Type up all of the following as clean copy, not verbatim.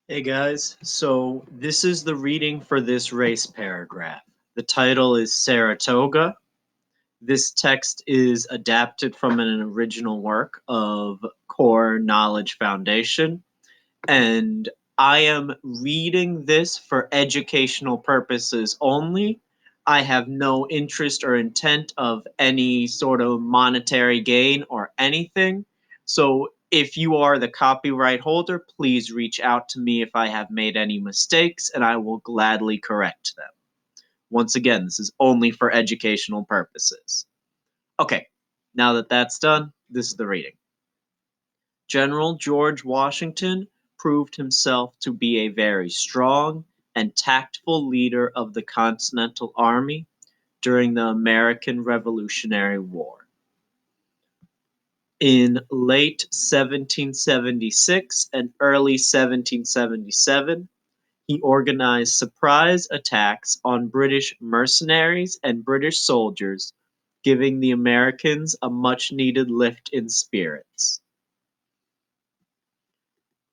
Hey guys, so this is the reading for this race paragraph. The title is Saratoga. This text is adapted from an original work of Core Knowledge Foundation, and I am reading this for educational purposes only. I have no interest or intent of any sort of monetary gain or anything. So if you are the copyright holder, please reach out to me if I have made any mistakes and I will gladly correct them. Once again, this is only for educational purposes. Okay, now that that's done, this is the reading. General George Washington proved himself to be a very strong and tactful leader of the Continental Army during the American Revolutionary War. In late 1776 and early 1777, he organized surprise attacks on British mercenaries and British soldiers, giving the Americans a much needed lift in spirits.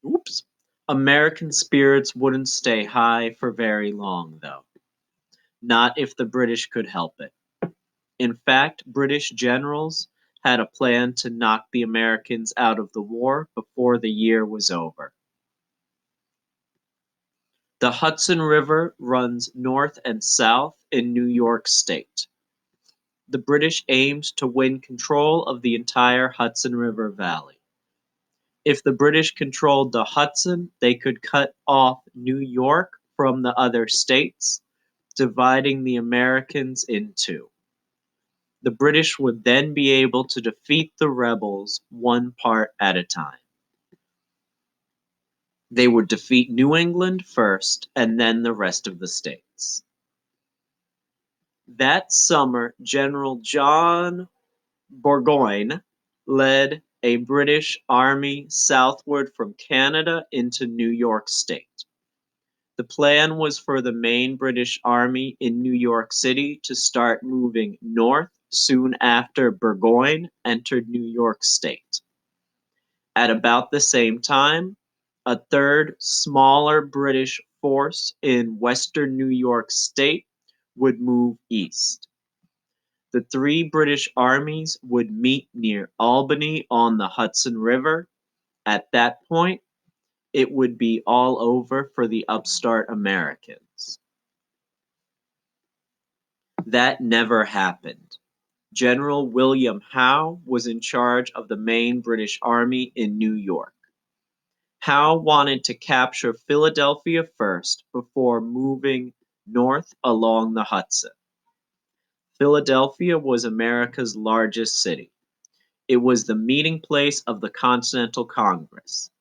Oops. American spirits wouldn't stay high for very long, though. Not if the British could help it. In fact, British generals had a plan to knock the Americans out of the war before the year was over. The Hudson River runs north and south in New York State. The British aimed to win control of the entire Hudson River Valley. If the British controlled the Hudson, they could cut off New York from the other states, dividing the Americans in two. The British would then be able to defeat the rebels one part at a time. They would defeat New England first and then the rest of the states. That summer, General John Burgoyne led a British army southward from Canada into New York State. The plan was for the main British army in New York City to start moving north soon after Burgoyne entered New York State. At about the same time, a third, smaller British force in western New York State would move east. The three British armies would meet near Albany on the Hudson River. At that point, it would be all over for the upstart Americans. That never happened. General William Howe was in charge of the main British army in New York. Howe wanted to capture Philadelphia first before moving north along the Hudson. Philadelphia was America's largest city. It was the meeting place of the Continental Congress.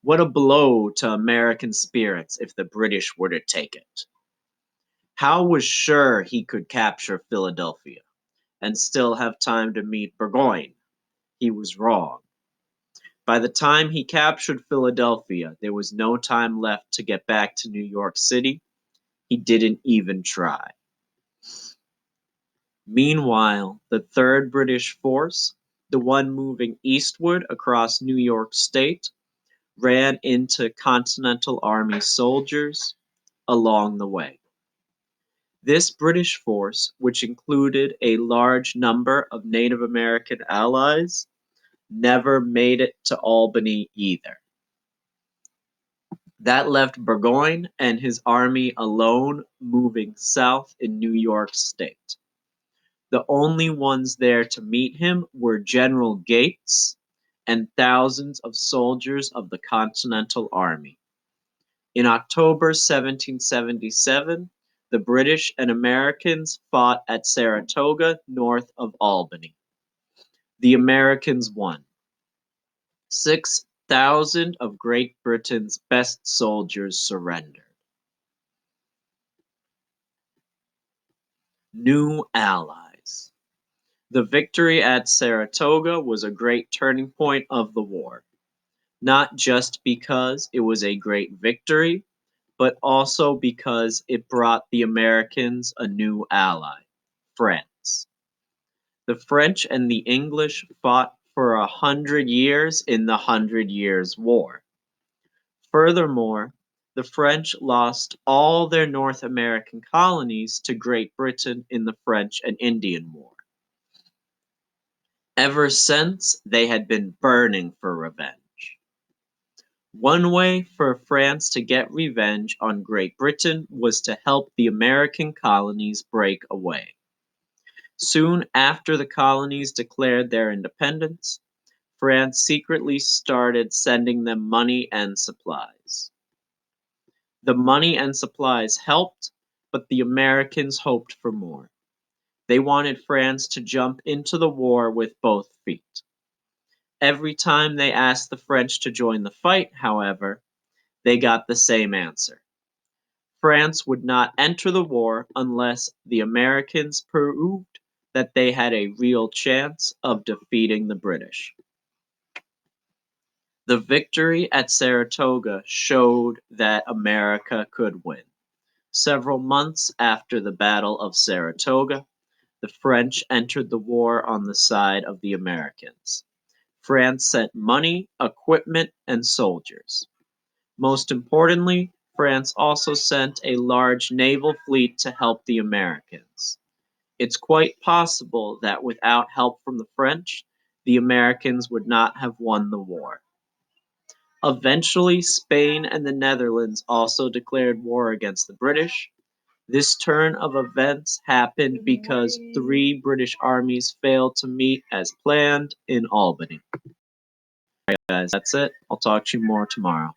What a blow to American spirits if the British were to take it. Howe was sure he could capture Philadelphia and still have time to meet Burgoyne. He was wrong. By the time he captured Philadelphia, there was no time left to get back to New York City. He didn't even try. Meanwhile, the Third British Force, the one moving eastward across New York State, ran into Continental Army soldiers along the way. This British force, which included a large number of Native American allies, never made it to Albany either. That left Burgoyne and his army alone moving south in New York State. The only ones there to meet him were General Gates and thousands of soldiers of the Continental Army. In October 1777, the British and Americans fought at Saratoga north of Albany. The Americans won. 6,000 of Great Britain's best soldiers surrendered. New allies. The victory at Saratoga was a great turning point of the war, not just because it was a great victory, but also because it brought the Americans a new ally, France. The French and the English fought for 100 years in the Hundred Years' War. Furthermore, The French lost all their North American colonies to Great Britain in the French and Indian War. Ever since, they had been burning for revenge. One way for France to get revenge on Great Britain was to help the American colonies break away. Soon after the colonies declared their independence, France secretly started sending them money and supplies. The money and supplies helped, but the Americans hoped for more. They wanted France to jump into the war with both feet. Every time they asked the French to join the fight, however, they got the same answer. France would not enter the war unless the Americans proved that they had a real chance of defeating the British. The victory at Saratoga showed that America could win. Several months after the Battle of Saratoga, the French entered the war on the side of the Americans. France sent money, equipment, and soldiers. Most importantly, France also sent a large naval fleet to help the Americans. It's quite possible that without help from the French, the Americans would not have won the war. Eventually, Spain and the Netherlands also declared war against the British. This turn of events happened because three British armies failed to meet as planned in Albany. Alright, guys, that's it. I'll talk to you more tomorrow.